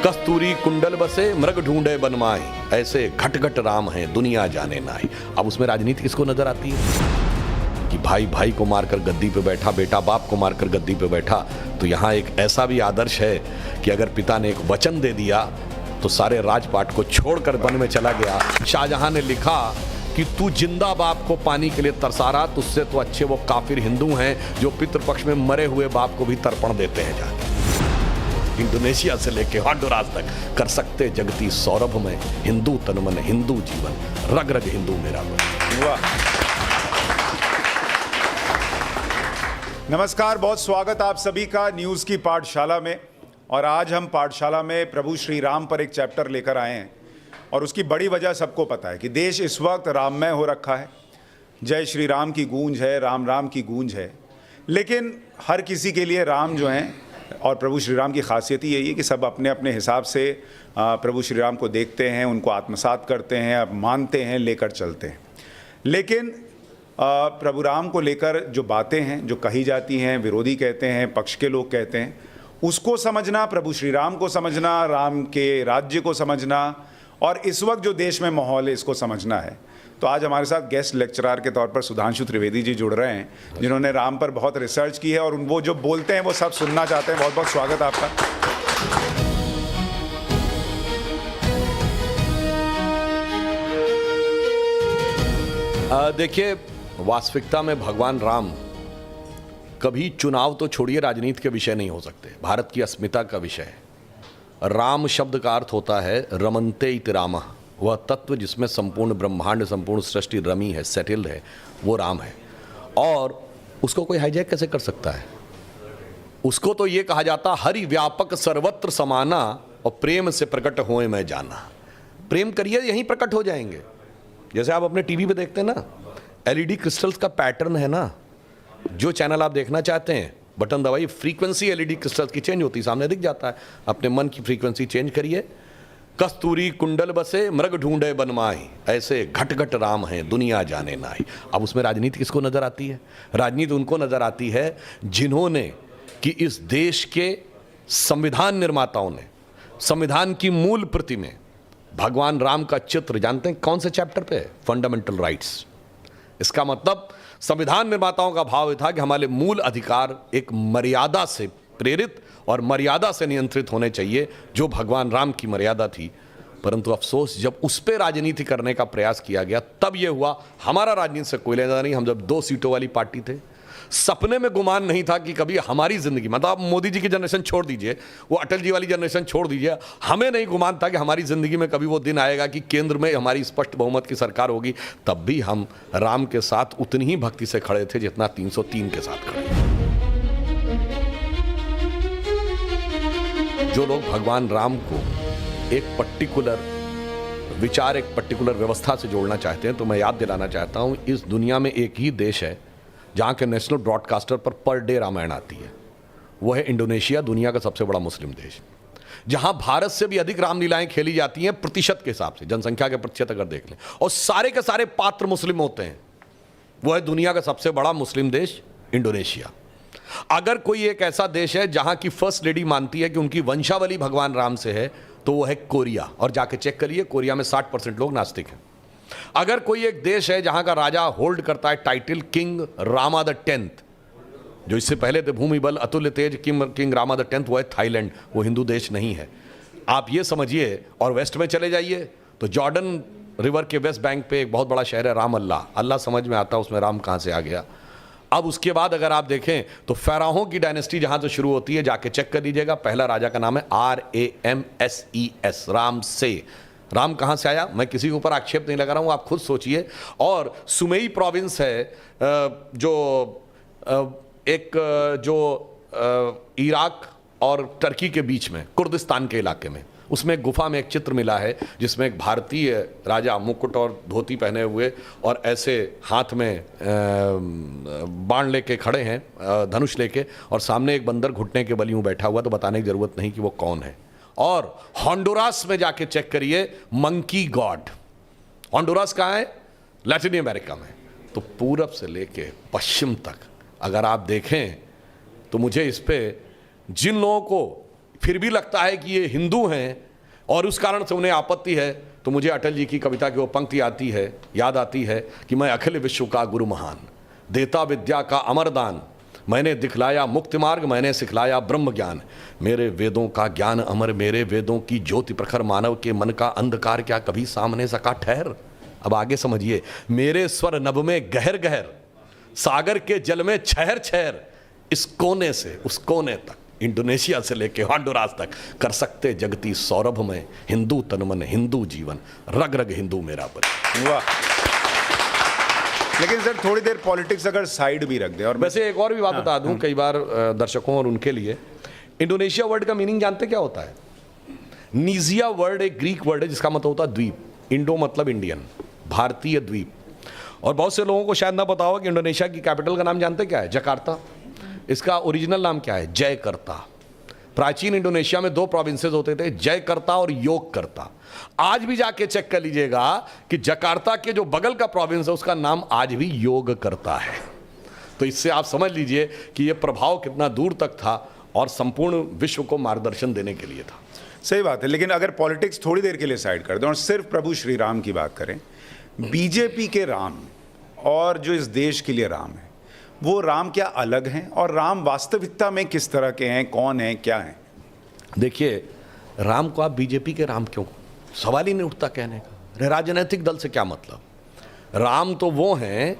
कस्तूरी कुंडल बसे मृग ढूंढे बनमाई, ऐसे घट घट राम है दुनिया जाने नाई। अब उसमें राजनीति किसको नजर आती है कि भाई भाई को मारकर गद्दी पे बैठा, बेटा बाप को मारकर गद्दी पे बैठा। तो यहाँ एक ऐसा भी आदर्श है कि अगर पिता ने एक वचन दे दिया तो सारे राजपाट को छोड़कर वन में चला गया। शाहजहां ने लिखा कि तू जिंदा बाप को पानी के लिए तरसा रहा, तुझसे तो अच्छे वो काफिर हिंदू हैं जो पितृपक्ष में मरे हुए बाप को भी तर्पण देते हैं जाके। इंडोनेशिया से लेके हॉन्डुरास तक कर सकते जगती सौरभ में, हिंदू तन मन हिंदू जीवन, रग रग हिंदू मेरा मन। वाह। नमस्कार, बहुत स्वागत आप सभी का न्यूज़ की पाठशाला में। और आज हम पाठशाला में प्रभु श्री राम पर एक चैप्टर लेकर आए हैं और उसकी बड़ी वजह सबको पता है कि देश इस वक्त राममय हो रखा है। जय श्री राम की गूंज है, राम राम की गूंज है। लेकिन हर किसी के लिए राम जो हैं, और प्रभु श्री राम की खासियत ही यही है कि सब अपने अपने हिसाब से प्रभु श्री राम को देखते हैं, उनको आत्मसात करते हैं, मानते हैं, लेकर चलते हैं। लेकिन प्रभु राम को लेकर जो बातें हैं, जो कही जाती हैं, विरोधी कहते हैं, पक्ष के लोग कहते हैं, उसको समझना, प्रभु श्री राम को समझना, राम के राज्य को समझना और इस वक्त जो देश में माहौल है इसको समझना है। तो आज हमारे साथ गेस्ट लेक्चरर के तौर पर सुधांशु त्रिवेदी जी जुड़ रहे हैं, जिन्होंने राम पर बहुत रिसर्च की है और वो जो बोलते हैं वो सब सुनना चाहते हैं। बहुत बहुत स्वागत आपका। देखिए, वास्तविकता में भगवान राम कभी चुनाव तो छोड़िए राजनीति के विषय नहीं हो सकते, भारत की अस्मिता का विषय है। राम शब्द का अर्थ होता है रमन्ते इति रामः, वह तत्व जिसमें संपूर्ण ब्रह्मांड, संपूर्ण सृष्टि रमी है, सेटल्ड है, वो राम है। और उसको कोई हाईजैक कैसे कर सकता है? उसको तो ये कहा जाता हरि व्यापक सर्वत्र समाना और प्रेम से प्रकट होए मैं जाना। प्रेम करिए, यहीं प्रकट हो जाएंगे। जैसे आप अपने टीवी पे देखते हैं ना, एलईडी क्रिस्टल्स का पैटर्न है ना, जो चैनल आप देखना चाहते हैं बटन दबाइए, फ्रीक्वेंसी एलईडी क्रिस्टल्स की चेंज होती है, सामने दिख जाता है। अपने मन की फ्रीक्वेंसी चेंज करिए। कस्तूरी कुंडल बसे मृग ढूंढे बनमाई, ऐसे घट घट राम है दुनिया जाने नाई। अब उसमें राजनीति किसको नजर आती है? राजनीति उनको नजर आती है जिन्होंने कि इस देश के संविधान निर्माताओं ने संविधान की मूल प्रति में भगवान राम का चित्र, जानते हैं कौन से चैप्टर पे? Fundamental rights. इसका मतलब संविधान निर्माताओं का भाव था कि हमारे मूल अधिकार एक मर्यादा से प्रेरित और मर्यादा से नियंत्रित होने चाहिए, जो भगवान राम की मर्यादा थी। परंतु अफसोस, जब उस पर राजनीति करने का प्रयास किया गया तब यह हुआ। हमारा राजनीति से कोई लेना नहीं। हम जब 2 सीटों वाली पार्टी थे, सपने में गुमान नहीं था कि कभी हमारी जिंदगी, मतलब आप मोदी जी की जनरेशन छोड़ दीजिए, वो अटल जी वाली जनरेशन छोड़ दीजिए, हमें नहीं गुमान था कि हमारी जिंदगी में कभी वो दिन आएगा कि केंद्र में हमारी स्पष्ट बहुमत की सरकार होगी। तब भी हम राम के साथ उतनी ही भक्ति से खड़े थे जितना 303 के साथ खड़े। जो लोग भगवान राम को एक पर्टिकुलर विचार, एक पर्टिकुलर व्यवस्था से जोड़ना चाहते हैं, तो मैं याद दिलाना चाहता हूं, इस दुनिया में एक ही देश है जहां के नेशनल ब्रॉडकास्टर पर डे रामायण आती है। वो है इंडोनेशिया, दुनिया का सबसे बड़ा मुस्लिम देश, जहां भारत से भी अधिक रामलीलाएं खेली जाती हैं प्रतिशत के हिसाब से, जनसंख्या के प्रतिशत अगर देख लें, और सारे के सारे पात्र मुस्लिम होते हैं। वो है दुनिया का सबसे बड़ा मुस्लिम देश इंडोनेशिया। अगर कोई एक ऐसा देश है जहां की फर्स्ट लेडी मानती है कि उनकी वंशावली भगवान राम से है, तो वो है कोरिया। और जाके चेक करिए, कोरिया में 60% लोग नास्तिक हैं। अगर कोई एक देश है जहां का राजा होल्ड करता है title king Rama the 10th, जो इससे पहले थे भूमि बल अतुल्य तेज किंग रामा द 10th, वो है थाईलैंड। वो हिंदू देश नहीं है, आप ये समझिए। और वेस्ट में चले जाइए तो जॉर्डन रिवर के वेस्ट बैंक पे एक बहुत बड़ा शहर है राम अल्लाह। अल्लाह समझ में आता, उसमें राम कहां से आ गया? अब उसके बाद अगर आप देखें तो फेराहों की डायनेस्टी जहां से शुरू होती है, जाके चेक कर लीजिएगा। पहला राजा का नाम है RAMSES, राम से। राम कहां से आया? मैं किसी के ऊपर आक्षेप नहीं लगा रहा हूं, आप खुद सोचिए। और सुमेई प्रोविंस है जो इराक और टर्की के बीच में, कुर्दिस्तान के इलाके में, उसमें एक गुफा में एक चित्र मिला है जिसमें एक भारतीय राजा मुकुट और धोती पहने हुए और ऐसे हाथ में बाण लेके खड़े हैं, धनुष लेके, और सामने एक बंदर घुटने के बल यूं बैठा हुआ। तो बताने की जरूरत नहीं कि वो कौन है। और हॉन्डुरास में जाके चेक करिए, मंकी गॉड। हॉन्डुरास कहाँ है? लैटिन अमेरिका में। तो पूरब से लेके पश्चिम तक अगर आप देखें तो मुझे इस पे जिन लोगों को फिर भी लगता है कि ये हिंदू हैं और उस कारण से उन्हें आपत्ति है, तो मुझे अटल जी की कविता की वो पंक्ति आती है, याद आती है कि मैं अखिल विश्व का गुरु महान, देता विद्या का अमरदान, मैंने दिखलाया मुक्ति मार्ग, मैंने सिखलाया ब्रह्म ज्ञान, मेरे वेदों का ज्ञान अमर, मेरे वेदों की ज्योति प्रखर, मानव के मन का अंधकार क्या कभी सामने सका ठहर। अब आगे समझिए, मेरे स्वर नभ में गहर गहर, सागर के जल में छहर छहर, इस कोने से उस कोने तक, इंडोनेशिया से लेके होंडुरास तक कर सकते जगती सौरभ में, हिंदू तन मन हिंदू जीवन, रग रग हिंदू मेरा बन। वाह। लेकिन सर थोड़ी देर पॉलिटिक्स अगर साइड भी रख दे, और वैसे एक और भी बात बता दूं, कई बार दर्शकों और उनके लिए, इंडोनेशिया वर्ड का मीनिंग जानते क्या होता है? नीजिया वर्ड एक ग्रीक वर्ड है जिसका मतलब होता है द्वीप। इंडो मतलब इंडियन, भारतीय द्वीप। और बहुत से लोगों को शायद ना पता हो कि इंडोनेशिया की कैपिटल का नाम जानते क्या है? जकार्ता। इसका ओरिजिनल नाम क्या है? जयकर्ता। प्राचीन इंडोनेशिया में 2 प्रोविंसेस होते थे, जयकर्ता और योगकर्ता। आज भी जाके चेक कर लीजिएगा कि जकार्ता के जो बगल का प्रोविंस है उसका नाम आज भी योगकर्ता है। तो इससे आप समझ लीजिए कि यह प्रभाव कितना दूर तक था और संपूर्ण विश्व को मार्गदर्शन देने के लिए था। सही बात है। लेकिन अगर पॉलिटिक्स थोड़ी देर के लिए साइड कर दें और सिर्फ प्रभु श्री राम की बात करें, बीजेपी के राम और जो इस देश के लिए राम है, वो राम क्या अलग हैं? और राम वास्तविकता में किस तरह के हैं, कौन हैं, क्या हैं? देखिए, राम को आप बीजेपी के राम क्यों, सवाल ही नहीं उठता कहने का। राजनीतिक दल से क्या मतलब? राम तो वो हैं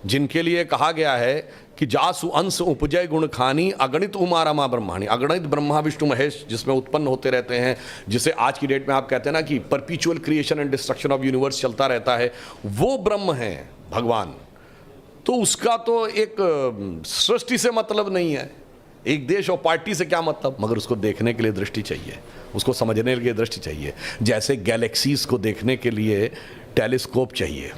जिनके लिए कहा गया है कि जासु अंश उपजय गुण खानी, अगणित उमा रमा ब्रह्माणी। अगणित ब्रह्मा विष्णु महेश जिसमें उत्पन्न होते रहते हैं, जिसे आज की डेट में आप कहते हैं ना कि परपीचुअल creation and destruction of universe चलता रहता है, वो ब्रह्म हैं भगवान। तो उसका तो एक सृष्टि से मतलब नहीं है, एक देश और पार्टी से क्या मतलब? मगर उसको देखने के लिए दृष्टि चाहिए, उसको समझने के लिए दृष्टि चाहिए। जैसे गैलेक्सीज को देखने के लिए टेलीस्कोप चाहिए,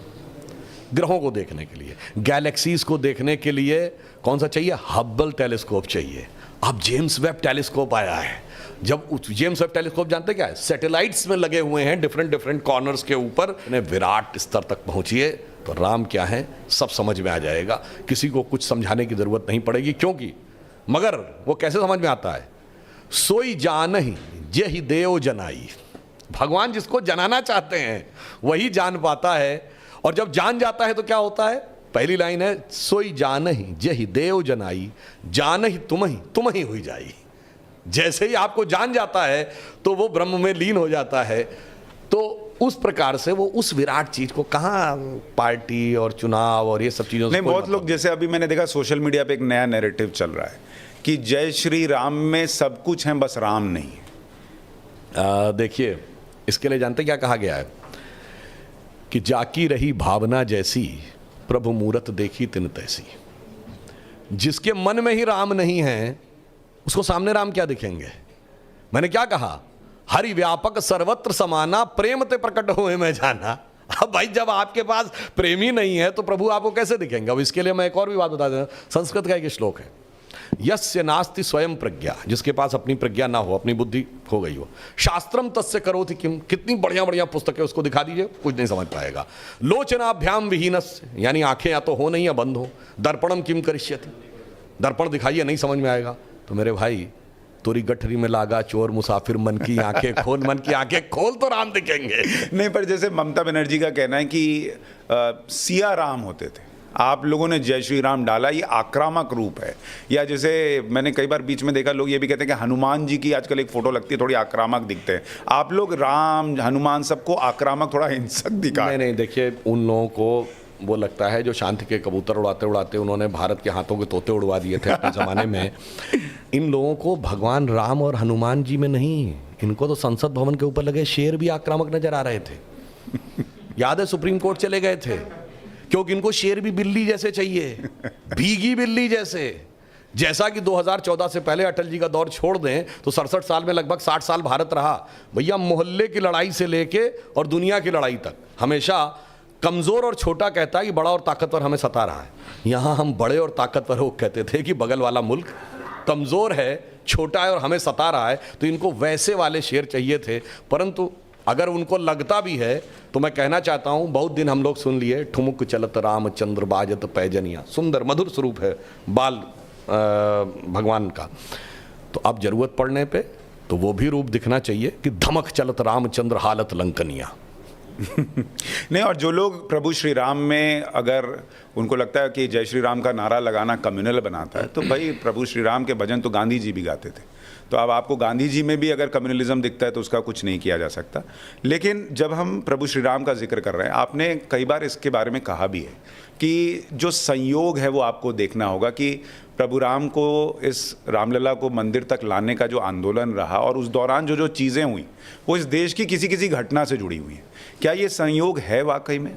ग्रहों को देखने के लिए, गैलेक्सीज को देखने के लिए कौन सा चाहिए? हब्बल टेलीस्कोप चाहिए। अब जेम्स वेब टेलीस्कोप आया है। जब जेम्स वेब टेलीस्कोप जानते क्या है? सैटेलाइट्स में लगे हुए हैं डिफरेंट कॉर्नर्स के ऊपर, विराट स्तर तक पहुंचिए तो राम क्या है सब समझ में आ जाएगा। किसी को कुछ समझाने की जरूरत नहीं पड़ेगी, क्योंकि मगर वो कैसे समझ में आता है? सोई जानहि जेहि देव जनाई। भगवान जिसको जनाना चाहते हैं वही जान पाता है, और जब जान जाता है तो क्या होता है? पहली लाइन है, सोई जानहि जेहि देव जनाई, जानहि तुम ही हुई जाई। जैसे ही आपको जान जाता है तो वो ब्रह्म में लीन हो जाता है। तो उस प्रकार से वो उस विराट चीज को कहाँ पार्टी और चुनाव और ये सब चीजों से नहीं, बहुत लोग, जैसे अभी मैंने देखा सोशल मीडिया पे एक नया नैरेटिव चल रहा है कि जय श्री राम में सब कुछ है, बस राम नहीं है। देखिए, इसके लिए जानते क्या कहा गया है कि जाकी रही भावना जैसी, प्रभु मूरत देखी तिन तैसी। जिसके मन में ही राम नहीं है उसको सामने राम क्या दिखेंगे? मैंने क्या कहा? हरि व्यापक सर्वत्र समाना, प्रेम ते प्रकट हुए मैं जाना। अब भाई जब आपके पास प्रेम ही नहीं है तो प्रभु आपको कैसे दिखेंगे? अब इसके लिए मैं एक और भी बात बता दें, संस्कृत का एक श्लोक है, यस्य नास्ति स्वयं प्रज्ञा, जिसके पास अपनी प्रज्ञा ना हो, अपनी बुद्धि खो गई हो, शास्त्रम तस्य करोति किम, कितनी बढ़िया बढ़िया पुस्तकें उसको दिखा दीजिए, कुछ नहीं समझ पाएगा। लोचनाभ्याम विहीनस्य, यानी आंखें या तो हो नहीं या बंद हो, दर्पणम किम करिष्यति, दर्पण दिखाइए नहीं समझ में आएगा। तो मेरे भाई, तुरी गठरी में लागा चोर मुसाफिर, मन की आंखें खोल, मन की आंखें खोल तो राम दिखेंगे। नहीं, पर जैसे ममता बनर्जी का कहना है कि सिया राम होते थे, आप लोगों ने जय श्री राम डाला, ये आक्रामक रूप है। या जैसे मैंने कई बार बीच में देखा, लोग ये भी कहते हैं कि हनुमान जी की आजकल एक फोटो लगती है, थोड़ी आक्रामक दिखते हैं। आप लोग राम हनुमान सबको आक्रामक, थोड़ा हिंसक दिखा। नहीं, देखिए, उन लोगों को वो लगता है जो शांति के कबूतर उड़ाते उड़ाते उन्होंने भारत के हाथों के तोते उड़वा दिए थे अपने ज़माने में। इन लोगों को भगवान राम और हनुमान जी में नहीं, इनको तो संसद भवन के ऊपर लगे शेर भी आक्रामक नजर आ रहे थे। याद है, सुप्रीम कोर्ट चले गए थे क्योंकि इनको शेर भी बिल्ली जैसे चाहिए, भीगी बिल्ली जैसे। जैसा कि 2014 से पहले अटल जी का दौर छोड़ दें तो 67 साल में लगभग 60 साल भारत रहा। भैया, मोहल्ले की लड़ाई से लेके और दुनिया की लड़ाई तक हमेशा कमजोर और छोटा कहता है कि बड़ा और ताकतवर हमें सता रहा है। यहाँ हम बड़े और ताकतवर हो कहते थे कि बगल वाला मुल्क कमजोर है, छोटा है और हमें सता रहा है। तो इनको वैसे वाले शेर चाहिए थे। परंतु अगर उनको लगता भी है तो मैं कहना चाहता हूँ, बहुत दिन हम लोग सुन लिए, ठुमुक चलत रामचंद्र बाजत पैजनिया, सुंदर मधुर स्वरूप है बाल भगवान का। तो अब जरूरत पड़ने पे तो वो भी रूप दिखना चाहिए कि धमक चलत रामचंद्र हालत लंकनिया। नहीं, और जो लोग प्रभु श्री राम में अगर उनको लगता है कि जय श्री राम का नारा लगाना कम्युनल बनाता है, तो भाई प्रभु श्री राम के भजन तो गांधी जी भी गाते थे। तो अब आपको गांधी जी में भी अगर कम्युनलिज्म दिखता है तो उसका कुछ नहीं किया जा सकता। लेकिन जब हम प्रभु श्री राम का जिक्र कर रहे हैं, आपने कई बार इसके बारे में कहा भी है कि जो संयोग है वो आपको देखना होगा कि प्रभु राम को, इस रामलला को मंदिर तक लाने का जो आंदोलन रहा और उस दौरान जो जो चीज़ें हुई वो इस देश की किसी किसी घटना से जुड़ी हुई हैं। क्या ये संयोग है वाकई में?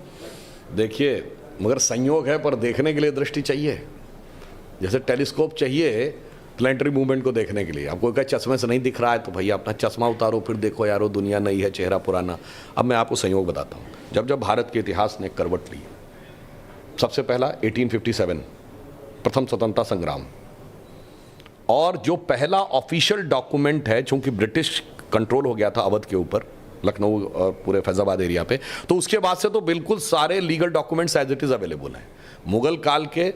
देखिए, मगर संयोग है पर देखने के लिए दृष्टि चाहिए। जैसे टेलीस्कोप चाहिए प्लैनेटरी मूवमेंट को देखने के लिए। आपको क्या चश्मे से नहीं दिख रहा है तो भैया अपना चश्मा उतारो, फिर देखो यारो दुनिया नई है, चेहरा पुराना। अब मैं आपको संयोग बताता हूँ। जब जब भारत के इतिहास ने करवट ली, सबसे पहला 1857 प्रथम स्वतंत्रता संग्राम, और जो पहला ऑफिशियल डॉक्यूमेंट है, चूंकि ब्रिटिश कंट्रोल हो गया था अवध के ऊपर, लखनऊ और पूरे फैजाबाद एरिया पे, तो उसके बाद से तो बिल्कुल सारे legal documents as it is available हैं। मुगल काल के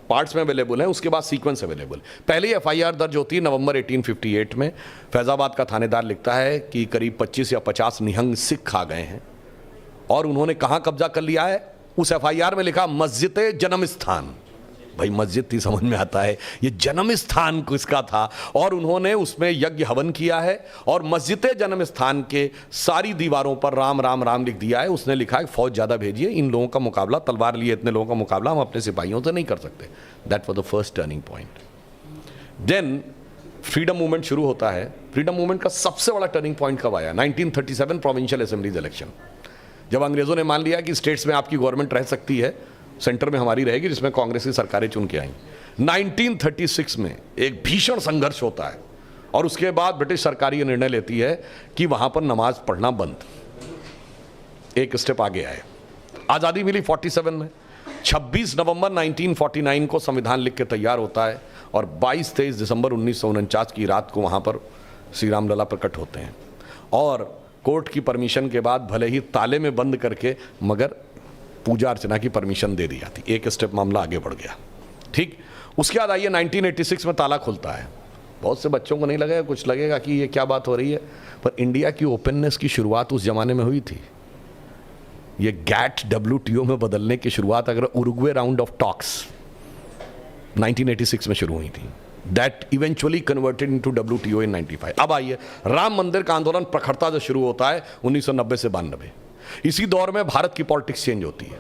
पार्ट्स में अवेलेबल है, उसके बाद सीक्वेंस अवेलेबल। पहली एफआईआर दर्ज होती है नवंबर 1858 में। फैजाबाद का थानेदार लिखता है कि करीब 25 या 50 निहंग सिख आ गए हैं और उन्होंने कहाँ कब्जा कर लिया है। उस एफआईआर में लिखा मस्जिद जन्म स्थान। भाई मस्जिद थी, समझ में आता है, ये जन्म स्थान किसका था। और उन्होंने उसमें यज्ञ हवन किया है और मस्जिद जन्म स्थान के सारी दीवारों पर राम राम राम लिख दिया है। उसने लिखा है फौज ज़्यादा भेजिए, इन लोगों का मुकाबला, तलवार लिए इतने लोगों का मुकाबला हम अपने सिपाहियों से नहीं कर सकते। That was the first turning point. Then freedom movement शुरू होता है। फ्रीडम मूवमेंट का सबसे बड़ा टर्निंग पॉइंट कब आया? 1937 प्रोविंशियल असेंबलीज इलेक्शन। जब अंग्रेजों ने मान लिया कि स्टेट्स में आपकी गवर्नमेंट रह सकती है, सेंटर में हमारी रहेगी, जिसमें कांग्रेस की सरकारें चुन के आई। 1936 में एक भीषण संघर्ष होता है और उसके बाद ब्रिटिश सरकार ये निर्णय लेती है कि वहां पर नमाज पढ़ना बंद। एक स्टेप आगे आए। आज़ादी मिली 47 में। 26 नवंबर 1949 को संविधान लिख के तैयार होता है और 22-23 दिसंबर 1949 की रात को वहां पर श्री राम लला प्रकट होते हैं। और कोर्ट की परमिशन के बाद, भले ही ताले में बंद करके, मगर पूजा अर्चना की परमिशन दे दी जाती। एक स्टेप मामला आगे बढ़ गया। ठीक, उसके बाद आइए 1986 में ताला खुलता है। बहुत से बच्चों को नहीं लगेगा, कुछ लगेगा कि ये क्या बात हो रही है, पर इंडिया की ओपननेस की शुरुआत उस जमाने में हुई थी। ये गैट WTO में बदलने की शुरुआत अगर उरुग्वे राउंड ऑफ टॉक्स 1986 में शुरू हुई थी, that eventually converted into WTO इन 95। अब आइए राम मंदिर का आंदोलन प्रखरता जो शुरू होता है 1990 से 92। इसी दौर में भारत की पॉलिटिक्स चेंज होती है,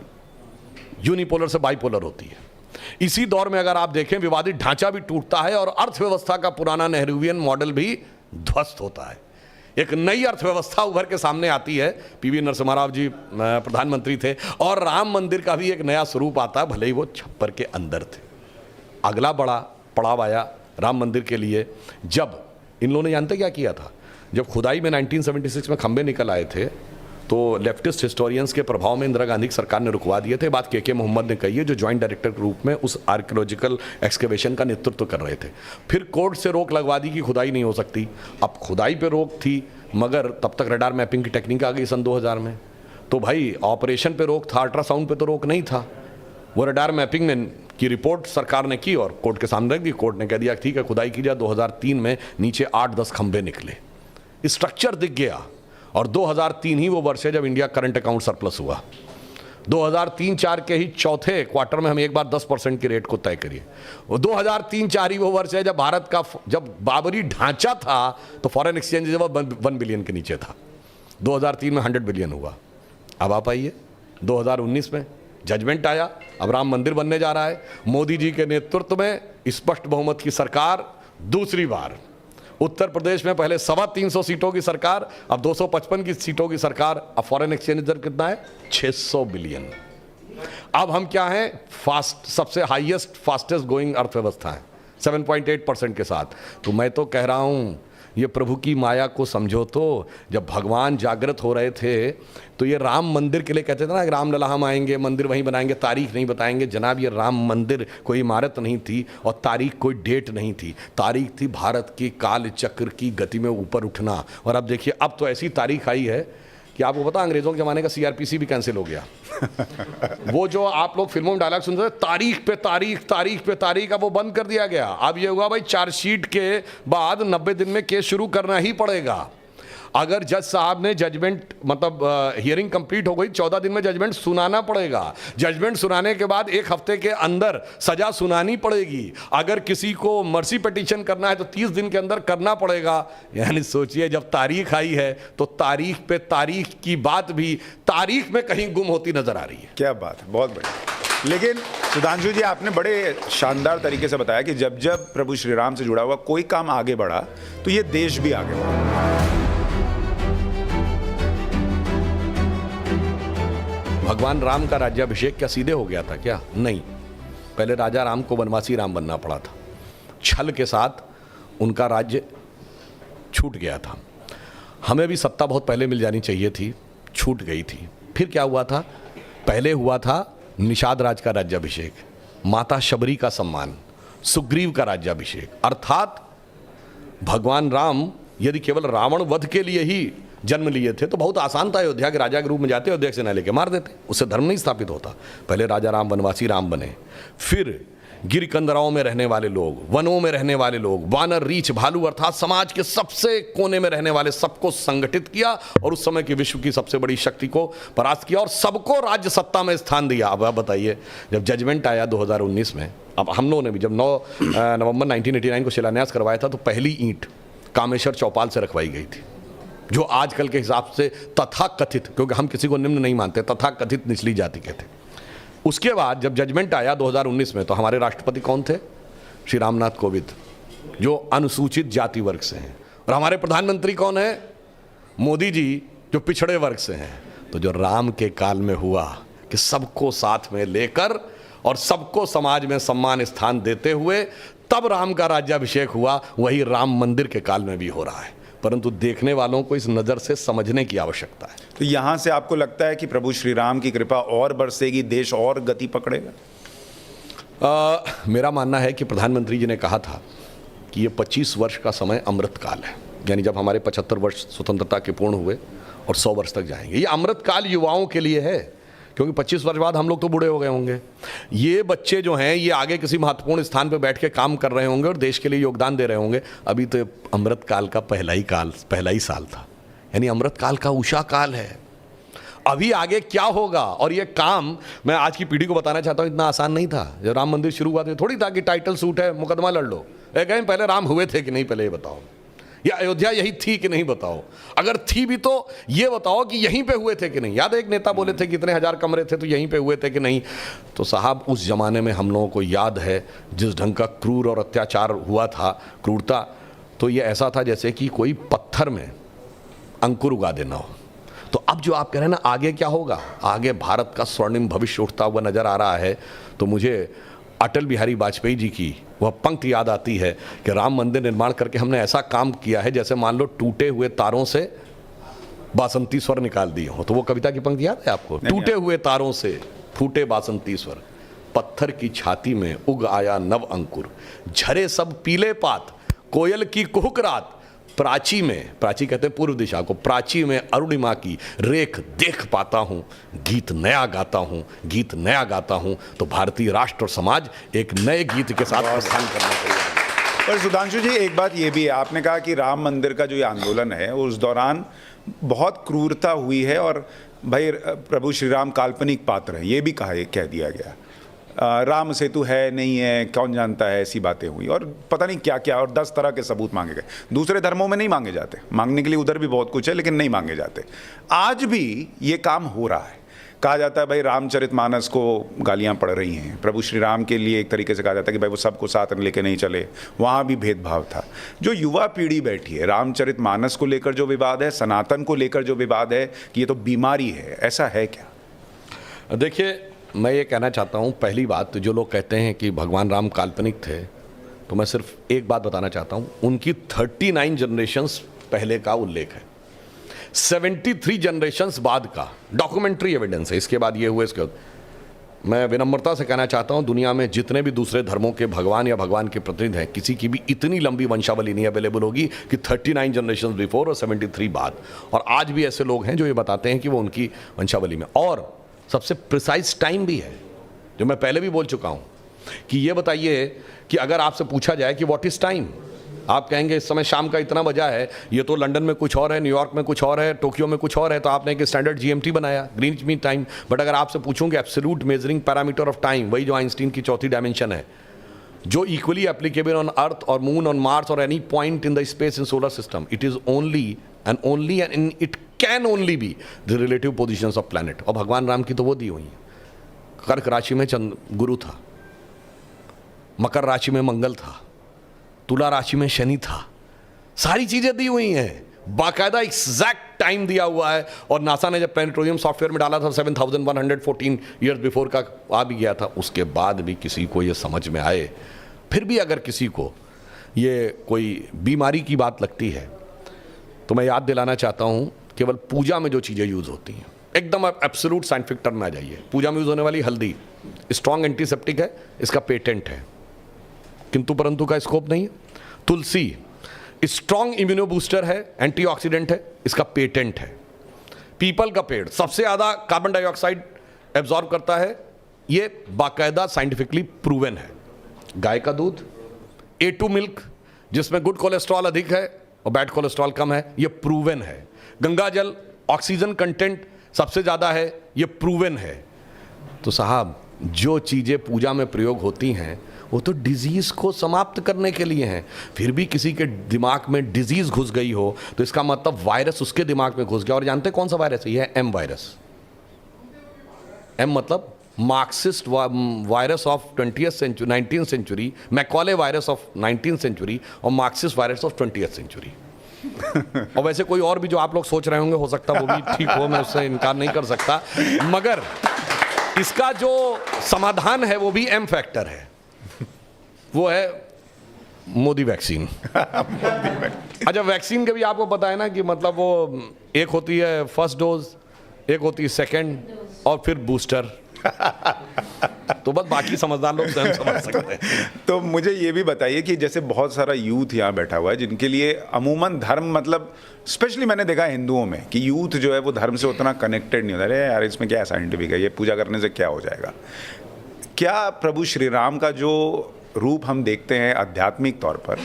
यूनिपोलर से बाइपोलर होती है। इसी दौर में अगर आप देखें, विवादित ढांचा भी टूटता है और अर्थव्यवस्था का पुराना नेहरूवियन मॉडल भी ध्वस्त होता है। एक नई अर्थव्यवस्था उभर के सामने आती है। PV नरसिम्हा राव जी प्रधानमंत्री थे और राम मंदिर का भी एक नया स्वरूप आता है, भले ही वो छप्पर के अंदर थे। अगला बड़ा पड़ाव आया राम मंदिर के लिए, जब इन लोगों ने जानते क्या किया था? जब खुदाई में 1976 में खंबे निकल आए थे तो लेफ्टिस्ट हिस्टोरियंस के प्रभाव में इंदिरा गांधी की सरकार ने रुकवा दिए थे। बात के मोहम्मद ने कही है, जो ज्वाइंट डायरेक्टर के रूप में उस आर्कियोलॉजिकल एक्सकेवेशन का नेतृत्व कर रहे थे। फिर कोर्ट से रोक लगवा दी कि खुदाई नहीं हो सकती। अब खुदाई पे रोक थी, मगर तब तक रडार मैपिंग की टेक्निक आ गई सन 2000 में। तो भाई ऑपरेशन पे रोक था, अल्ट्रासाउंड पे तो रोक नहीं था। वो रडार मैपिंग में की रिपोर्ट सरकार ने की और कोर्ट के सामने रख दी। कोर्ट ने कह दिया ठीक है खुदाई की जाए। 2003 में नीचे 8-10 खंभे निकले, स्ट्रक्चर दिख गया। और 2003 ही वो वर्ष है जब इंडिया करंट अकाउंट सरप्लस हुआ। 2003-04 के ही चौथे क्वार्टर में हम एक बार 10% के रेट को तय करिए। 2003-04 ही वो वर्ष है जब भारत का, जब बाबरी ढांचा था तो फॉरेन एक्सचेंज जब 1 बिलियन के नीचे था। 2003 में 100 बिलियन हुआ। अब आप आइए 2019 में जजमेंट आया, अब राम मंदिर बनने जा रहा है। मोदी जी के नेतृत्व में स्पष्ट बहुमत की सरकार दूसरी बार। उत्तर प्रदेश में पहले 325 सीटों की सरकार, अब 255 की सीटों की सरकार। अब फॉरेन एक्सचेंज दर कितना है? 600 बिलियन। अब हम क्या हैं? फास्ट, सबसे हाईएस्ट फास्टेस्ट गोइंग अर्थव्यवस्था है 7.8% के साथ। तो मैं तो कह रहा हूं, ये प्रभु की माया को समझो। तो जब भगवान जागृत हो रहे थे तो ये राम मंदिर के लिए कहते थे ना, रामलला हम आएंगे, मंदिर वहीं बनाएंगे, तारीख नहीं बताएंगे। जनाब, ये राम मंदिर कोई इमारत नहीं थी और तारीख कोई डेट नहीं थी। तारीख थी भारत की काल चक्र की गति में ऊपर उठना। और अब देखिए, अब तो ऐसी तारीख आई है कि आपको पता अंग्रेजों के ज़माने का सीआरपीसी भी कैंसिल हो गया। वो जो आप लोग फिल्मों में डायलॉग सुनते थे, तारीख पे तारीख, तारीख पे तारीख, अब वो बंद कर दिया गया। अब ये हुआ भाई चार्जशीट के बाद 90 दिन में केस शुरू करना ही पड़ेगा। अगर जज साहब ने जजमेंट मतलब हियरिंग कंप्लीट हो गई, 14 दिन में जजमेंट सुनाना पड़ेगा। जजमेंट सुनाने के बाद 1 हफ्ते के अंदर सजा सुनानी पड़ेगी। अगर किसी को मर्सी पिटीशन करना है तो 30 दिन के अंदर करना पड़ेगा। यानी सोचिए, जब तारीख आई है तो तारीख पे तारीख की बात भी तारीख में कहीं गुम होती नजर आ रही है। क्या बात है, बहुत बढ़िया। लेकिन सुधांशु जी, आपने बड़े शानदार तरीके से बताया कि जब जब प्रभु श्री राम से जुड़ा हुआ कोई काम आगे बढ़ा तो ये देश भी आगे बढ़ा। भगवान राम का राज्याभिषेक क्या सीधे हो गया था क्या? नहीं, पहले राजा राम को वनवासी राम बनना पड़ा था। छल के साथ उनका राज्य छूट गया था। हमें भी सत्ता बहुत पहले मिल जानी चाहिए थी, छूट गई थी। फिर क्या हुआ था? पहले हुआ था निषाद राज का राज्याभिषेक, माता शबरी का सम्मान, सुग्रीव का राज्याभिषेक। अर्थात भगवान राम यदि केवल रावण वध के लिए ही जन्म लिए थे तो बहुत आसान था, अयोध्या के राजा के रूप में जाते, अयोध्या से न लेके मार देते, उससे धर्म नहीं स्थापित होता। पहले राजा राम वनवासी राम बने, फिर गिरकंदराओं में रहने वाले लोग, वनों में रहने वाले लोग, वानर, रीछ, भालू अर्थात समाज के सबसे कोने में रहने वाले सबको संगठित किया और उस समय की विश्व की सबसे बड़ी शक्ति को परास्त किया और सबको राज्य सत्ता में स्थान दिया। अब आप बताइए, जब जजमेंट आया 2019 में, अब हम लोगों ने भी जब 9 नवंबर 1989 को शिलान्यास करवाया था तो पहली ईंट कामेश्वर चौपाल से रखवाई गई थी, जो आजकल के हिसाब से तथाकथित, क्योंकि हम किसी को निम्न नहीं मानते, तथाकथित निचली जाति के थे। उसके बाद जब जजमेंट आया 2019 में तो हमारे राष्ट्रपति कौन थे? श्री रामनाथ कोविंद, जो अनुसूचित जाति वर्ग से हैं। और हमारे प्रधानमंत्री कौन है? मोदी जी, जो पिछड़े वर्ग से हैं। तो जो राम के काल में हुआ कि सबको साथ में लेकर और सबको समाज में सम्मान स्थान देते हुए तब राम का राज्याभिषेक हुआ, वही राम मंदिर के काल में भी हो रहा है। परंतु देखने वालों को इस नज़र से समझने की आवश्यकता है। तो यहाँ से आपको लगता है कि प्रभु श्री राम की कृपा और बरसेगी, देश और गति पकड़ेगा? मेरा मानना है कि प्रधानमंत्री जी ने कहा था कि ये 25 वर्ष का समय अमृत काल है, यानी जब हमारे 75 वर्ष स्वतंत्रता के पूर्ण हुए और 100 वर्ष तक जाएंगे। ये अमृत काल युवाओं के लिए है, क्योंकि 25 वर्ष बाद हम लोग तो बूढ़े हो गए होंगे। ये बच्चे जो हैं ये आगे किसी महत्वपूर्ण स्थान पर बैठ के काम कर रहे होंगे और देश के लिए योगदान दे रहे होंगे। अभी तो अमृत काल का पहला ही साल था, यानी अमृत काल का उषा काल है। अभी आगे क्या होगा? और ये काम मैं आज की पीढ़ी को बताना चाहता हूँ, इतना आसान नहीं था। जब राम मंदिर शुरू हुआ तो थोड़ी था कि टाइटल सूट है, मुकदमा लड़ लो। कहें पहले राम हुए थे कि नहीं, पहले ये बताओ, या अयोध्या यही थी कि नहीं बताओ, अगर थी भी तो ये बताओ कि यहीं पे हुए थे कि नहीं। याद है एक नेता बोले थे कि इतने 1000 कमरे थे तो यहीं पे हुए थे कि नहीं। तो साहब, उस जमाने में हम लोगों को याद है जिस ढंग का क्रूर और अत्याचार हुआ था, क्रूरता, तो ये ऐसा था जैसे कि कोई पत्थर में अंकुर उगा देना हो। तो अब जो आप कह रहे हैं ना, आगे क्या होगा? आगे भारत का स्वर्णिम भविष्य उठता हुआ नजर आ रहा है। तो मुझे अटल बिहारी वाजपेयी जी की वह पंक्ति याद आती है कि राम मंदिर निर्माण करके हमने ऐसा काम किया है जैसे मान लो टूटे हुए तारों से बासंती स्वर निकाल दिए हो। तो वो कविता की पंक्ति याद है आपको? टूटे हुए तारों से फूटे बासंती स्वर, पत्थर की छाती में उग आया नव अंकुर, झरे सब पीले पात, कोयल की कुहुक रात, प्राची में, प्राची कहते हैं पूर्व दिशा को, प्राची में अरुणिमा की रेख देख पाता हूँ, गीत नया गाता हूँ, गीत नया गाता हूँ। तो भारतीय राष्ट्र और समाज एक नए गीत के साथ प्रस्थान करना चाहिए। पर सुधांशु जी, एक बात ये भी है, आपने कहा कि राम मंदिर का जो ये आंदोलन है उस दौरान बहुत क्रूरता हुई है और भाई प्रभु श्री राम काल्पनिक पात्र हैं, ये भी कह दिया गया। राम सेतु है नहीं है कौन जानता है, ऐसी बातें हुई और पता नहीं क्या क्या, और 10 तरह के सबूत मांगे गए। दूसरे धर्मों में नहीं मांगे जाते, मांगने के लिए उधर भी बहुत कुछ है लेकिन नहीं मांगे जाते। आज भी ये काम हो रहा है। कहा जाता है भाई रामचरितमानस को गालियां पड़ रही हैं, प्रभु श्री राम के लिए एक तरीके से कहा जाता है कि भाई वो सबको साथ में लेके नहीं चले, वहाँ भी भेदभाव था। जो युवा पीढ़ी बैठी है, रामचरितमानस को लेकर जो विवाद है, सनातन को लेकर जो विवाद है कि ये तो बीमारी है, ऐसा है क्या? देखिए, मैं ये कहना चाहता हूँ, पहली बात, जो लोग कहते हैं कि भगवान राम काल्पनिक थे, तो मैं सिर्फ एक बात बताना चाहता हूँ, उनकी 39 जनरेशन्स पहले का उल्लेख है, 73 जनरेशन्स बाद का डॉक्यूमेंट्री एविडेंस है। इसके बाद ये हुए, इसके बाद मैं विनम्रता से कहना चाहता हूं, दुनिया में जितने भी दूसरे धर्मों के भगवान या भगवान के प्रतिनिधि हैं, किसी की भी इतनी लंबी वंशावली नहीं अवेलेबल होगी कि 39 जनरेशन बिफोर और 73 बाद। और आज भी ऐसे लोग हैं जो ये बताते हैं कि वो उनकी वंशावली में, और सबसे प्रिसाइज टाइम भी है जो मैं पहले भी बोल चुका हूं कि ये बताइए कि अगर आपसे पूछा जाए कि व्हाट इज टाइम, आप कहेंगे इस समय शाम का इतना बजा है, ये तो लंदन में कुछ और है, न्यूयॉर्क में कुछ और है, टोक्यो में कुछ और है, तो आपने एक स्टैंडर्ड जीएमटी बनाया, ग्रीनिच मीन टाइम। बट अगर आपसे पूछूंगे absolute measuring parameter of time, वही जो आइंस्टीन की चौथी डायमेंशन है, जो इक्वली एप्लीकेबल ऑन अर्थ और मून, ऑन मार्स और any point in the space in solar system, it is only and it can only be the relative positions of planet. और भगवान राम की तो वो दी हुई है, कर्क राशि में गुरु था, मकर राशि में मंगल था, तुला राशि में शनि था, सारी चीजें दी हुई हैं, बाकायदा एग्जैक्ट टाइम दिया हुआ है। और नासा ने जब प्लैनेटोरियम सॉफ्टवेयर में डाला था 7114 ईयर्स बिफोर का आ भी गया था, उसके बाद भी किसी को ये समझ में आए, फिर भी अगर किसी को ये कोई बीमारी की बात लगती है, तो मैं याद दिलाना चाहता हूं, केवल पूजा में जो चीजें यूज होती हैं, एकदम एब्सोल्यूट साइंटिफिक टर्म में आ जाइए। पूजा में यूज होने वाली हल्दी स्ट्रॉन्ग एंटीसेप्टिक है, इसका पेटेंट है, किंतु परंतु का स्कोप नहीं है। तुलसी स्ट्रॉन्ग इम्यूनो बूस्टर है, एंटीऑक्सीडेंट है, इसका पेटेंट है। पीपल का पेड़ सबसे ज्यादा कार्बन डाइऑक्साइड एब्जॉर्ब करता है, ये बाकायदा साइंटिफिकली प्रूवन है। गाय का दूध, A2 मिल्क जिसमें गुड कोलेस्ट्रॉल अधिक है और बैड कोलेस्ट्रॉल कम है, ये प्रूवन है। गंगा जल ऑक्सीजन कंटेंट सबसे ज्यादा है, ये प्रूवन है। तो साहब, जो चीजें पूजा में प्रयोग होती हैं वो तो डिजीज को समाप्त करने के लिए हैं। फिर भी किसी के दिमाग में डिजीज घुस गई हो तो इसका मतलब वायरस उसके दिमाग में घुस गया। और जानते कौन सा वायरस है? यह है एम वायरस। एम मतलब Marxist virus of 20th century, 19th century, Macaulay virus of 19th century और Marxist virus of 20th century. और वैसे कोई और भी जो आप लोग सोच रहे होंगे, हो सकता वो भी ठीक हो, मैं उससे इनकार नहीं कर सकता, मगर इसका जो समाधान है वो भी एम फैक्टर है, वो है मोदी वैक्सीन। अच्छा, वैक्सीन के भी आपको पता है ना कि मतलब वो एक होती है फर्स्ट डोज, एक होती है सेकंड और फिर बूस्टर। तो बस बाकी समझदार लोग स्वयं समझ सकते हैं। तो मुझे ये भी बताइए कि जैसे बहुत सारा यूथ यहाँ बैठा हुआ है जिनके लिए अमूमन धर्म, मतलब स्पेशली मैंने देखा हिंदुओं में कि यूथ जो है वो धर्म से उतना कनेक्टेड नहीं होता। अरे यार, इसमें क्या साइंटिफिक है, ये पूजा करने से क्या हो जाएगा। क्या प्रभु श्री राम का जो रूप हम देखते हैं आध्यात्मिक तौर पर,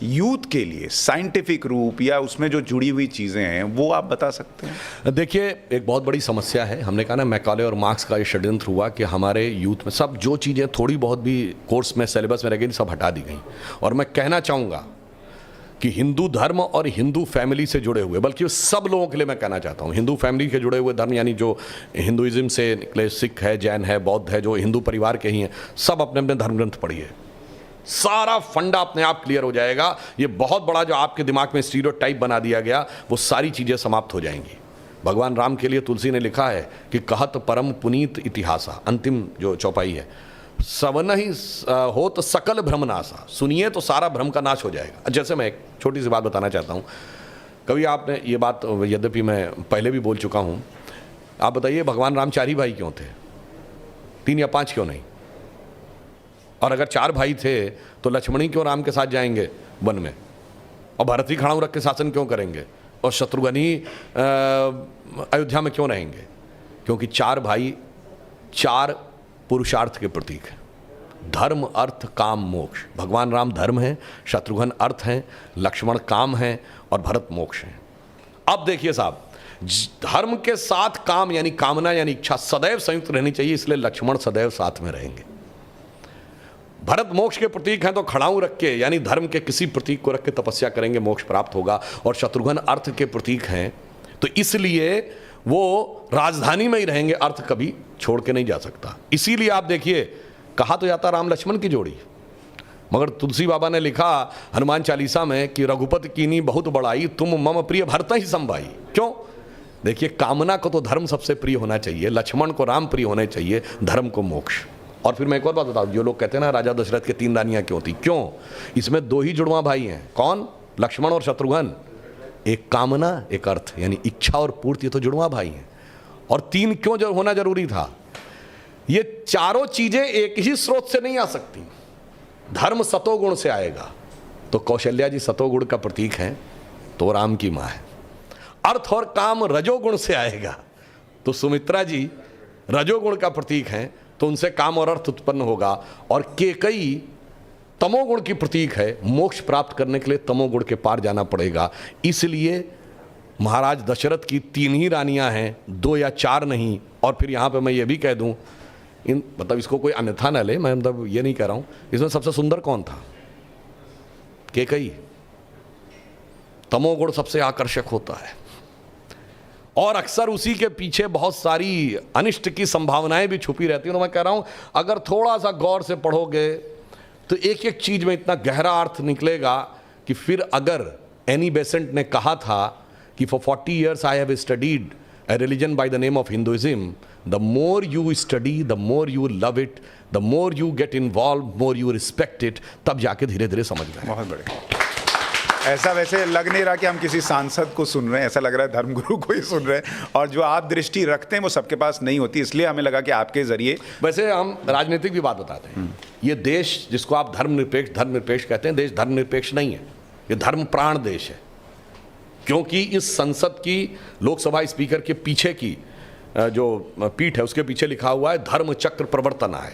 यूथ के लिए साइंटिफिक रूप या उसमें जो जुड़ी हुई चीज़ें हैं वो आप बता सकते हैं? देखिए, एक बहुत बड़ी समस्या है। हमने कहा ना, मैकॉले और मार्क्स का ये षड्यंत्र हुआ कि हमारे यूथ में सब जो चीज़ें थोड़ी बहुत भी कोर्स में, सिलेबस में रह गई, सब हटा दी गई। और मैं कहना चाहूँगा कि हिंदू धर्म और हिंदू फैमिली से जुड़े हुए, बल्कि सब लोगों के लिए मैं कहना चाहता हूँ, हिंदू फैमिली के जुड़े हुए धर्म, यानी जो हिंदुइज्म से निकले, सिख है, जैन है, बौद्ध है, जो हिंदू परिवार के ही हैं, सब अपने अपने धर्म ग्रंथ पढ़िए, सारा फंडा अपने आप क्लियर हो जाएगा। ये बहुत बड़ा जो आपके दिमाग में स्टीरियोटाइप बना दिया गया, वो सारी चीजें समाप्त हो जाएंगी। भगवान राम के लिए तुलसी ने लिखा है कि कहत परम पुनीत इतिहासा, अंतिम जो चौपाई है, सवन ही हो तो सकल भ्रमनाशा, सुनिए तो सारा भ्रम का नाश हो जाएगा। जैसे मैं एक छोटी सी बात बताना चाहता हूँ, कभी आपने ये बात, यद्यपि मैं पहले भी बोल चुका हूँ, आप बताइए भगवान राम 4 ही भाई क्यों थे? 3 या 5 क्यों नहीं? और अगर 4 भाई थे तो लक्ष्मण ही क्यों राम के साथ जाएंगे वन में, और भरत ही खड़ाऊ रख के शासन क्यों करेंगे, और शत्रुघ्न ही अयोध्या में क्यों रहेंगे? क्योंकि 4 भाई 4 पुरुषार्थ के प्रतीक हैं, धर्म, अर्थ, काम, मोक्ष। भगवान राम धर्म है, शत्रुघ्न अर्थ हैं, लक्ष्मण काम है और भरत मोक्ष हैं। अब देखिए साहब, धर्म के साथ काम यानी कामना यानी इच्छा सदैव संयुक्त रहनी चाहिए, इसलिए लक्ष्मण सदैव साथ में रहेंगे। भरत मोक्ष के प्रतीक हैं, तो खड़ाऊ रख के यानी धर्म के किसी प्रतीक को रख के तपस्या करेंगे, मोक्ष प्राप्त होगा। और शत्रुघ्न अर्थ के प्रतीक हैं, तो इसलिए वो राजधानी में ही रहेंगे, अर्थ कभी छोड़ के नहीं जा सकता। इसीलिए आप देखिए, कहा तो जाता राम लक्ष्मण की जोड़ी, मगर तुलसी बाबा ने लिखा हनुमान चालीसा में कि रघुपति कीनी बहुत बड़ाई, तुम मम प्रिय भरत ही संभाई। क्यों? देखिए, कामना को तो धर्म सबसे प्रिय होना चाहिए, लक्ष्मण को राम प्रिय होने चाहिए, धर्म को मोक्ष। और फिर मैं एक और बात बताऊं, जो लोग कहते हैं ना राजा दशरथ के 3 रानियां क्यों थी, क्यों? इसमें 2 ही जुड़वा भाई हैं। कौन? लक्ष्मण और शत्रुघ्न। एक कामना, एक अर्थ, यानी इच्छा और पूर्ति, तो जुड़वा भाई हैं। और 3 क्यों होना जरूरी था? ये चारों चीजें एक ही स्रोत से नहीं आ सकती। धर्म सतोगुण से आएगा, तो कौशल्या जी सतोगुण का प्रतीक हैं, तो राम की मां है। अर्थ और काम रजोगुण से आएगा, तो सुमित्रा जी रजोगुण का प्रतीक हैं, तो उनसे काम और अर्थ उत्पन्न होगा। और केकई तमोगुण की प्रतीक है, मोक्ष प्राप्त करने के लिए तमोगुण के पार जाना पड़ेगा। इसलिए महाराज दशरथ की 3 ही रानियां हैं, 2 या 4 नहीं। और फिर यहां पे मैं ये भी कह दूं, इन मतलब इसको कोई अन्यथा न ले, मैं मतलब ये नहीं कह रहा हूं, इसमें सबसे सुंदर कौन था? केकई। तमोगुण सबसे आकर्षक होता है और अक्सर उसी के पीछे बहुत सारी अनिष्ट की संभावनाएं भी छुपी रहती हैं। और मैं कह रहा हूं, अगर थोड़ा सा गौर से पढ़ोगे तो एक एक चीज में इतना गहरा अर्थ निकलेगा कि फिर अगर एनी बेसेंट ने कहा था कि for 40 years I have studied a religion by the name of Hinduism, the more you study, the more you love it, the more you get involved, more you respect it, तब जाके धीरे धीरे समझ गए। बहुत बढ़िया। ऐसा वैसे लग नहीं रहा कि हम किसी सांसद को सुन रहे हैं, ऐसा लग रहा है धर्मगुरु को ही सुन रहे हैं, और जो आप दृष्टि रखते हैं वो सबके पास नहीं होती, इसलिए हमें लगा कि आपके जरिए। वैसे हम राजनीतिक भी बात बताते हैं। ये देश जिसको आप धर्मनिरपेक्ष कहते हैं, देश धर्मनिरपेक्ष नहीं है, ये धर्म प्राण देश है। क्योंकि इस संसद की लोकसभा स्पीकर के पीछे की जो पीठ है उसके पीछे लिखा हुआ है धर्म चक्र प्रवर्तन है।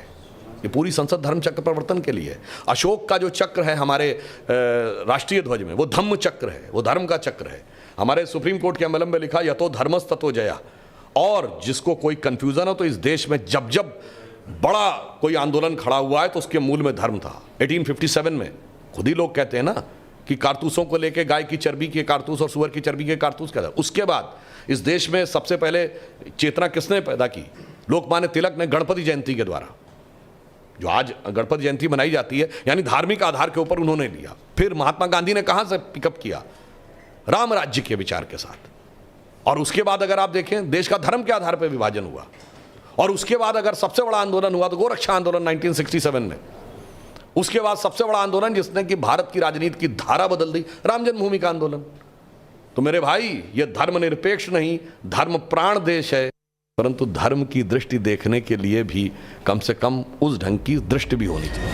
ये पूरी संसद धर्म चक्र प्रवर्तन के लिए। अशोक का जो चक्र है हमारे राष्ट्रीय ध्वज में, वो धम्म चक्र है, वो धर्म का चक्र है। हमारे सुप्रीम कोर्ट के एमएलएम में लिखा यतो धर्मस ततो जया। और जिसको कोई कंफ्यूजन हो तो इस देश में जब जब बड़ा कोई आंदोलन खड़ा हुआ है तो उसके मूल में धर्म था। 1857 में खुद ही लोग कहते हैं ना कि कारतूसों को लेके गाय की चर्बी के कारतूस और सुअर की चर्बी के कारतूस कहता है। उसके बाद इस देश में सबसे पहले चेतना किसने पैदा की? लोकमान्य तिलक ने गणपति जयंती के द्वारा, जो आज गणपति जयंती मनाई जाती है, यानी धार्मिक आधार के ऊपर उन्होंने लिया। फिर महात्मा गांधी ने कहां से पिकअप किया? राम राज्य के विचार के साथ। और उसके बाद अगर आप देखें देश का धर्म के आधार पर विभाजन हुआ। और उसके बाद अगर सबसे बड़ा आंदोलन हुआ तो गोरक्षा आंदोलन 1967 में। उसके बाद सबसे बड़ा आंदोलन जिसने कि भारत की राजनीति की धारा बदल दी, राम जन्मभूमि का आंदोलन। तो मेरे भाई, ये धर्मनिरपेक्ष नहीं, धर्म प्राण देश है, परंतु धर्म की दृष्टि देखने के लिए भी कम से कम उस ढंग की दृष्टि भी होनी चाहिए।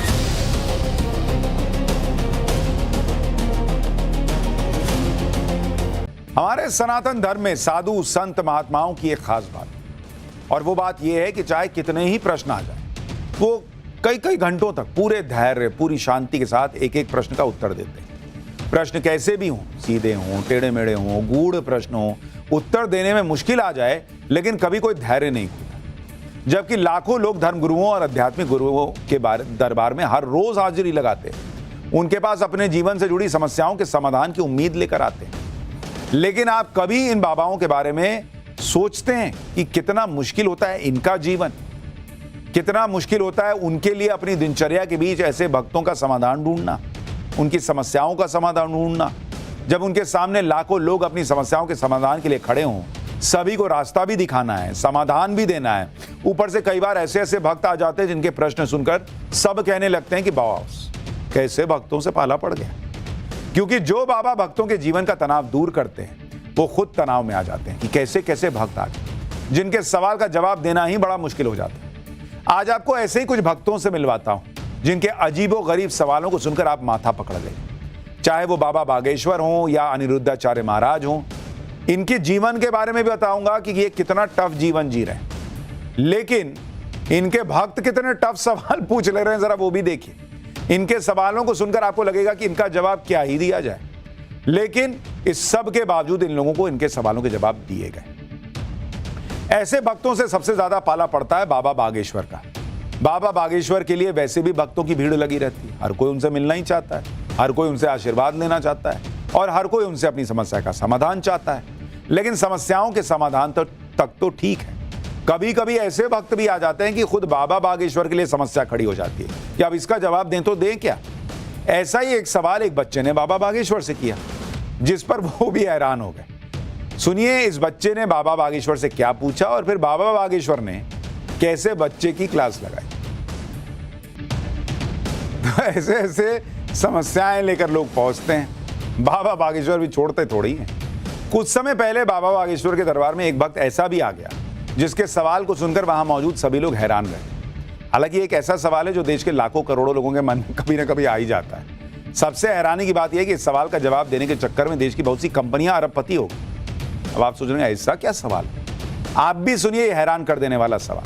हमारे सनातन धर्म में साधु संत महात्माओं की एक खास बात, और वो बात ये है कि चाहे कितने ही प्रश्न आ जाए, वो कई कई घंटों तक पूरे धैर्य पूरी शांति के साथ एक एक प्रश्न का उत्तर देते हैं। प्रश्न कैसे भी हों, सीधे हों, टेढ़े मेढ़े हों, गूढ़ प्रश्न हों, उत्तर देने में मुश्किल आ जाए, लेकिन कभी कोई धैर्य नहीं खुलता। जबकि लाखों लोग धर्मगुरुओं और आध्यात्मिक गुरुओं के दरबार में हर रोज हाजिरी लगाते हैं। उनके पास अपने जीवन से जुड़ी समस्याओं के समाधान की उम्मीद लेकर आते हैं। लेकिन आप कभी इन बाबाओं के बारे में सोचते हैं कि कितना मुश्किल होता है इनका जीवन, कितना मुश्किल होता है उनके लिए अपनी दिनचर्या के बीच ऐसे भक्तों का समाधान ढूंढना, उनकी समस्याओं का समाधान ढूंढना। जब उनके सामने लाखों लोग अपनी समस्याओं के समाधान के लिए खड़े हों, सभी को रास्ता भी दिखाना है, समाधान भी देना है। ऊपर से कई बार ऐसे ऐसे भक्त आ जाते हैं जिनके प्रश्न सुनकर सब कहने लगते हैं कि बॉस कैसे भक्तों से पाला पड़ गया। क्योंकि जो बाबा भक्तों के जीवन का तनाव दूर करते हैं वो खुद तनाव में आ जाते हैं कि कैसे कैसे भक्त आ गए, जिनके सवाल का जवाब देना ही बड़ा मुश्किल हो जाता है। आज आपको ऐसे ही कुछ भक्तों से मिलवाता हूं जिनके अजीबो गरीब सवालों को सुनकर आप माथा पकड़ गए। चाहे वो बाबा बागेश्वर हों या अनिरुद्धाचार्य महाराज हों, इनके जीवन के बारे में भी बताऊंगा कि ये कितना टफ जीवन जी रहे हैं, लेकिन इनके भक्त कितने टफ सवाल पूछ ले रहे हैं जरा वो भी देखिए। इनके सवालों को सुनकर आपको लगेगा कि इनका जवाब क्या ही दिया जाए, लेकिन इस सब के बावजूद इन लोगों को इनके सवालों के जवाब दिए गए। ऐसे भक्तों से सबसे ज्यादा पाला पड़ता है बाबा बागेश्वर का। बाबा बागेश्वर के लिए वैसे भी भक्तों की भीड़ लगी रहती है। हर कोई उनसे मिलना ही चाहता है, हर कोई उनसे आशीर्वाद लेना चाहता है और हर कोई उनसे अपनी समस्या का समाधान चाहता है। लेकिन समस्याओं के समाधान तक तो ठीक है, कभी कभी ऐसे भक्त भी आ जाते हैं कि खुद बाबा बागेश्वर के लिए समस्या खड़ी हो जाती है कि अब इसका जवाब दें तो दें क्या। ऐसा ही एक सवाल एक बच्चे ने बाबा बागेश्वर से किया, जिस पर वो भी हैरान हो गए। सुनिए इस बच्चे ने बाबा बागेश्वर से क्या पूछा और फिर बाबा बागेश्वर ने कैसे बच्चे की क्लास लगाई। तो ऐसे ऐसे समस्याएं लेकर लोग पहुंचते हैं। बाबा बागेश्वर भी छोड़ते थोड़ी हैं। कुछ समय पहले बाबा बागेश्वर के दरबार में एक भक्त ऐसा भी आ गया जिसके सवाल को सुनकर वहां मौजूद सभी लोग हैरान रहे। हालांकि एक ऐसा सवाल है जो देश के लाखों करोड़ों लोगों के मन में कभी ना कभी आ ही जाता है। सबसे हैरानी की बात यह है कि इस सवाल का जवाब देने के चक्कर में देश की बहुत सी कंपनियां अरबपति हो गई। अब आप सोच रहे हैं ऐसा क्या सवाल, आप भी सुनिए ये हैरान कर देने वाला सवाल।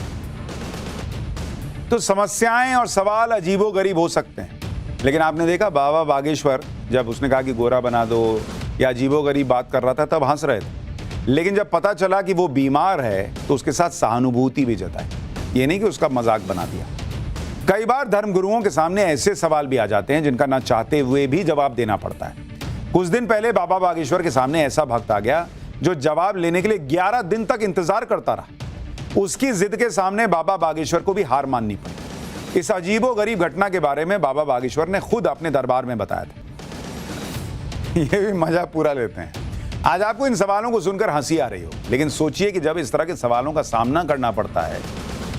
तो समस्याएं और सवाल अजीबोगरीब हो सकते हैं, लेकिन आपने देखा बाबा बागेश्वर जब उसने कहा कि गोरा बना दो या अजीबोगरीब बात कर रहा था तब हंस रहे थे, लेकिन जब पता चला कि वो बीमार है तो उसके साथ सहानुभूति भी जताई, ये नहीं कि उसका मजाक बना दिया। कई बार धर्मगुरुओं के सामने ऐसे सवाल भी आ जाते हैं जिनका ना चाहते हुए भी जवाब देना पड़ता है। कुछ दिन पहले बाबा बागेश्वर के सामने ऐसा भक्त आ गया जो जवाब लेने के लिए 11 दिन तक इंतजार करता रहा। उसकी जिद के सामने बाबा बागेश्वर को भी हार माननी पड़ी। इस अजीबोगरीब घटना के बारे में बाबा बागेश्वर ने खुद अपने दरबार में बताया था। ये भी मजा पूरा लेते हैं। आज आपको इन सवालों को सुनकर हंसी आ रही हो, लेकिन सोचिए कि जब इस तरह के सवालों का सामना करना पड़ता है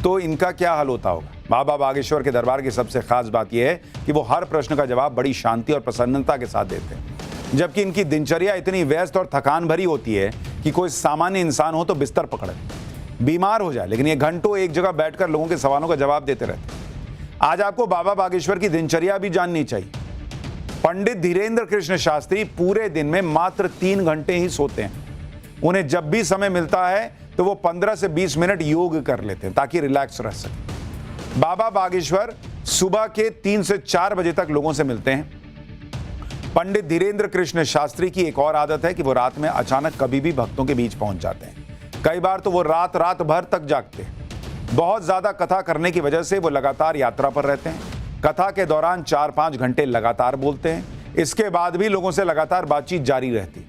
तो इनका क्या हल होता होगा। बाबा बागेश्वर के दरबार की सबसे खास बात यह है कि वो हर प्रश्न का जवाब बड़ी शांति और प्रसन्नता के साथ देते हैं, जबकि इनकी दिनचर्या इतनी व्यस्त और थकान भरी होती है कि कोई सामान्य इंसान हो तो बिस्तर पकड़े, बीमार हो जाए, लेकिन ये घंटों एक जगह बैठकर लोगों के सवालों का जवाब देते रहते हैं। आज आपको बाबा बागेश्वर की दिनचर्या भी जाननी चाहिए। पंडित धीरेन्द्र कृष्ण शास्त्री पूरे दिन में मात्र 3 घंटे ही सोते हैं। उन्हें जब भी समय मिलता है तो वो 15 से 20 मिनट योग कर लेते हैं ताकि रिलैक्स रह सके। बाबा बागेश्वर सुबह के 3 से 4 बजे तक लोगों से मिलते हैं। पंडित धीरेन्द्र कृष्ण शास्त्री की एक और आदत है कि वो रात में अचानक कभी भी भक्तों के बीच पहुंच जाते हैं। कई बार तो वो रात भर तक जागते हैं। बहुत ज्यादा कथा करने की वजह से वो लगातार यात्रा पर रहते हैं। कथा के दौरान 4-5 घंटे लगातार बोलते हैं। इसके बाद भी लोगों से लगातार बातचीत जारी रहती।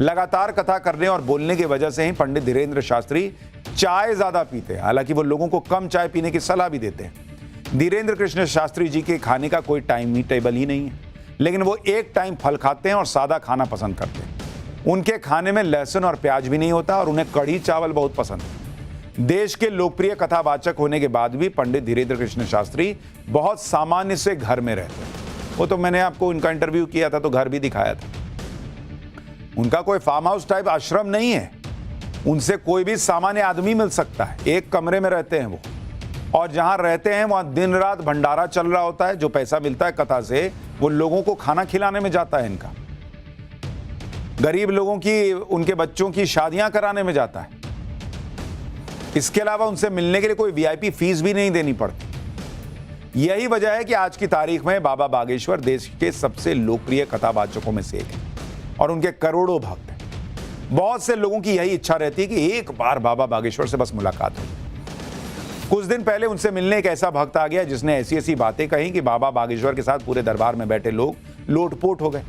लगातार कथा करने और बोलने की वजह से ही पंडित धीरेन्द्र शास्त्री चाय ज्यादा पीते हैं। हालांकि वो लोगों को कम चाय पीने की सलाह भी देते हैं। धीरेन्द्र कृष्ण शास्त्री जी के खाने का कोई टाइम टेबल ही नहीं है, लेकिन वो एक टाइम फल खाते हैं और सादा खाना पसंद करते हैं। उनके खाने में लहसुन और प्याज भी नहीं होता और उन्हें कढ़ी चावल बहुत पसंद है। देश के लोकप्रिय कथावाचक होने के बाद भी पंडित धीरेन्द्र कृष्ण शास्त्री बहुत सामान्य से घर में रहते हैं। वो तो मैंने आपको उनका इंटरव्यू किया था तो घर भी दिखाया था। उनका कोई फार्म हाउस टाइप आश्रम नहीं है। उनसे कोई भी सामान्य आदमी मिल सकता है। एक कमरे में रहते हैं वो, और जहां रहते हैं वहां दिन रात भंडारा चल रहा होता है। जो पैसा मिलता है कथा से वो लोगों को खाना खिलाने में जाता है। इनका गरीब लोगों की, उनके बच्चों की शादियां कराने में जाता है। इसके अलावा उनसे मिलने के लिए कोई वीआईपी फीस भी नहीं देनी पड़ती। यही वजह है कि आज की तारीख में बाबा बागेश्वर देश के सबसे लोकप्रिय कथावाचकों में से एक है और उनके करोड़ों भक्त हैं। बहुत से लोगों की यही इच्छा रहती है कि एक बार बाबा बागेश्वर से बस मुलाकात हो। कुछ दिन पहले उनसे मिलने एक ऐसा भक्त आ गया जिसने ऐसी बातें कही कि बाबा बागेश्वर के साथ पूरे दरबार में बैठे लोग लोटपोट हो गए।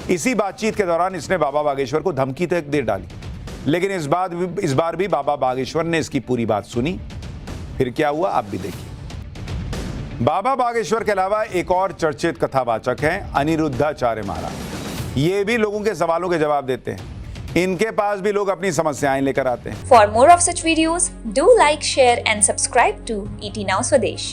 इसी बातचीत के दौरान इसने बाबा बागेश्वर को धमकी तक दे डाली, लेकिन इस बार भी बाबा बागेश्वर ने इसकी पूरी बात सुनी। फिर क्या हुआ आप भी देखिए। बाबा बागेश्वर के अलावा एक और चर्चित कथावाचक हैं अनिरुद्धाचार्य महाराज। ये भी लोगों के सवालों के जवाब देते हैं। इनके पास भी लोग अपनी समस्याएं लेकर आते हैं। For more of such videos, do like, share and subscribe to ET Now Swadesh.